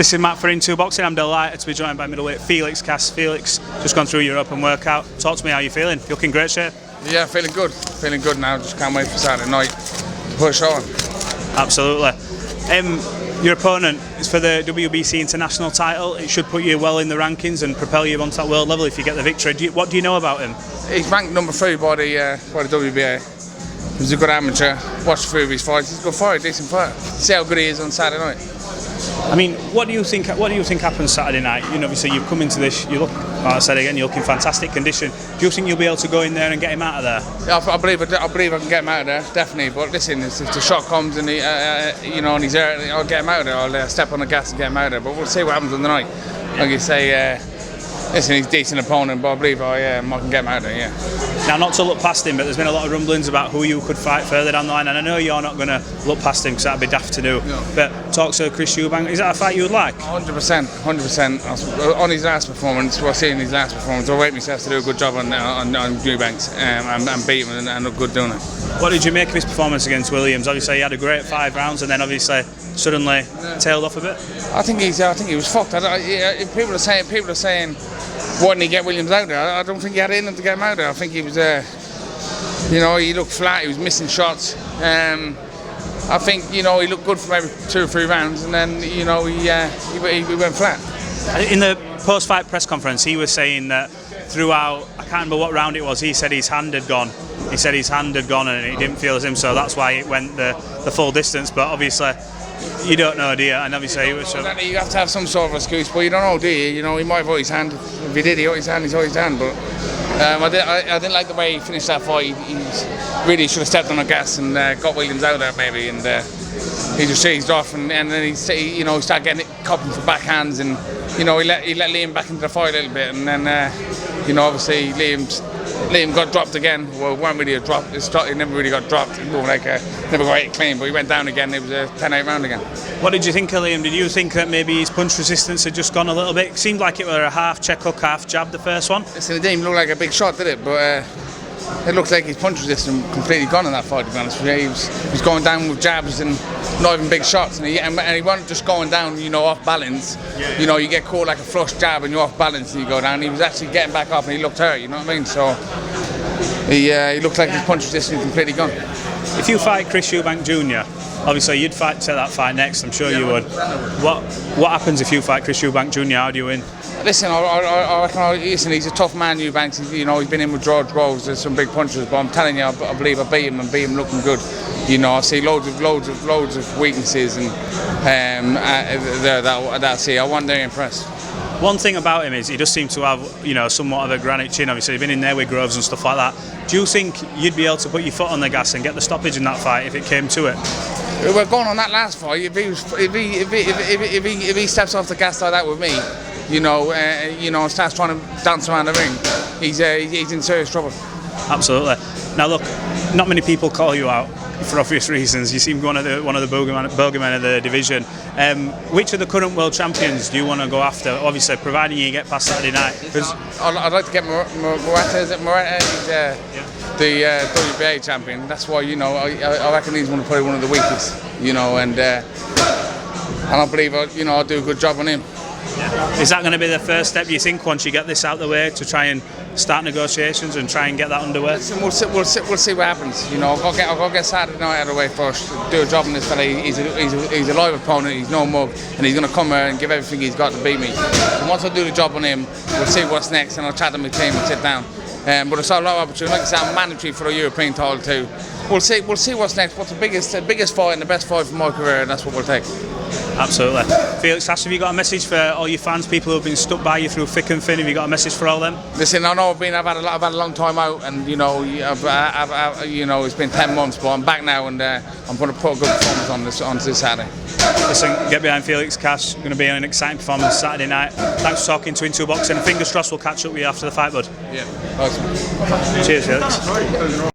This is Matt for Into Boxing. I'm delighted to be joined by middleweight Felix Cash. Felix, just gone through your open workout. Talk to me, how you feeling? You looking great shape? Yeah, feeling good. Feeling good now. Just can't wait for Saturday night to push on. Absolutely. Your opponent is for the WBC international title. It should put you well in the rankings and propel you onto that world level if you get the victory. What do you know about him? He's ranked number 3 by the WBA. He's a good amateur. Watched 3 of his fights. He's a good fighter, decent fighter. See how good he is on Saturday night. I mean, what do you think happens Saturday night? You know, obviously you've come into this. You look, like I said again, you look in fantastic condition. Do you think you'll be able to go in there and get him out of there? Yeah, I believe I can get him out of there, definitely. But listen, if the shot comes and and he's there, I'll get him out of there. I'll step on the gas and get him out of there. But we'll see what happens on the night. Like you say, listen, he's a decent opponent, but I believe I can get him out of there. Yeah. Now, not to look past him, but there's been a lot of rumblings about who you could fight further down the line, and I know you're not going to look past him because that'd be daft to do. No. But talk to Chris Eubank. Is that a fight you would like? 100%, 100%. On his last performance, I rate myself to do a good job on Eubanks and beat him and look good doing it. What did you make of his performance against Williams? Obviously, he had a great 5 rounds, and then obviously suddenly tailed off a bit. I think he was fucked. People are saying, why didn't he get Williams out there? I don't think he had it in him to get him out there. I think he was, he looked flat. He was missing shots. I think, he looked good for maybe 2 or 3 rounds, and then, he went flat. In the post-fight press conference, he was saying that throughout, I can't remember what round it was, he said his hand had gone. He said his hand had gone and he didn't feel as him, so that's why it went the full distance. But obviously, you don't know, do you? And obviously, you have to have some sort of excuse, but you don't know, do you? He might have hurt his hand. If he did, he hurt his hand. He's hurt his hand. But I didn't like the way he finished that fight. He really should have stepped on the gas and got Williams out there maybe. And he just chased off, and then he started getting it copping for backhands, and he let Liam back into the fight a little bit, and then obviously Liam got dropped again. Well, it wasn't really a drop. He never really got dropped. It was more like never got hit clean, but he went down again. It was a 10-8 round again. What did you think of Liam? Did you think that maybe his punch resistance had just gone a little bit? It seemed like it were a half check hook, half jab the first one. Listen, it didn't even look like a big shot, did it? But it looked like his punch resistance completely gone in that fight, to be honest with you. He was going down with jabs and not even big shots, and he wasn't just going down, off balance. Yeah. You get caught like a flush jab and you're off balance and you go down. He was actually getting back up and he looked hurt, you know what I mean? So he looked like his punch resistance completely gone. If you fight Chris Eubank Jr., obviously you'd fight to that fight next, I'm sure you would. What happens if you fight Chris Eubank Jr.? How do you win? Listen, I reckon, he's a tough man, Eubanks. He's been in with George Groves. There's some big punches, but I'm telling you, I believe I beat him and beat him looking good. I see loads of weaknesses, and I wasn't very impressed. One thing about him is he does seem to have, somewhat of a granite chin. Obviously, he's been in there with Groves and stuff like that. Do you think you'd be able to put your foot on the gas and get the stoppage in that fight if it came to it? We're going on that last fight. If he steps off the gas like that with me, and starts trying to dance around the ring, he's in serious trouble. Absolutely. Now look, not many people call you out for obvious reasons. You seem one of the bogeymen of the division. Which of the current world champions do you want to go after? Obviously, providing you get past Saturday night. I'd like to get Morata. Is it Morata? He's the WBA champion. That's why I reckon he's probably one of the weakest. And I believe I'll do a good job on him. Yeah. Is that going to be the first step, you think, once you get this out of the way, to try and start negotiations and try and get that underway? Listen, we'll see what happens. I'll go get Saturday night out of the way first. Do a job on this fella. He's a live opponent. He's no mug, and he's going to come here and give everything he's got to beat me. And once I do the job on him, we'll see what's next, and I'll chat to my team and sit down. But it's a lot of opportunity. Like I said, I'm mandatory for a European title too. We'll see what's next. What's the biggest fight and the best fight for my career, and that's what we'll take. Absolutely. Felix Cash, have you got a message for all your fans, people who've been stuck by you through thick and thin? Have you got a message for all them? Listen, I know I've had a long time out, and it's been 10 months, but I'm back now, and I'm going to put a good performance on this Saturday. Listen, get behind Felix Cash. Going to be an exciting performance Saturday night. Thanks for talking to Into Boxing, and fingers crossed we'll catch up with you after the fight, bud. Yeah. Awesome. Cheers, Felix.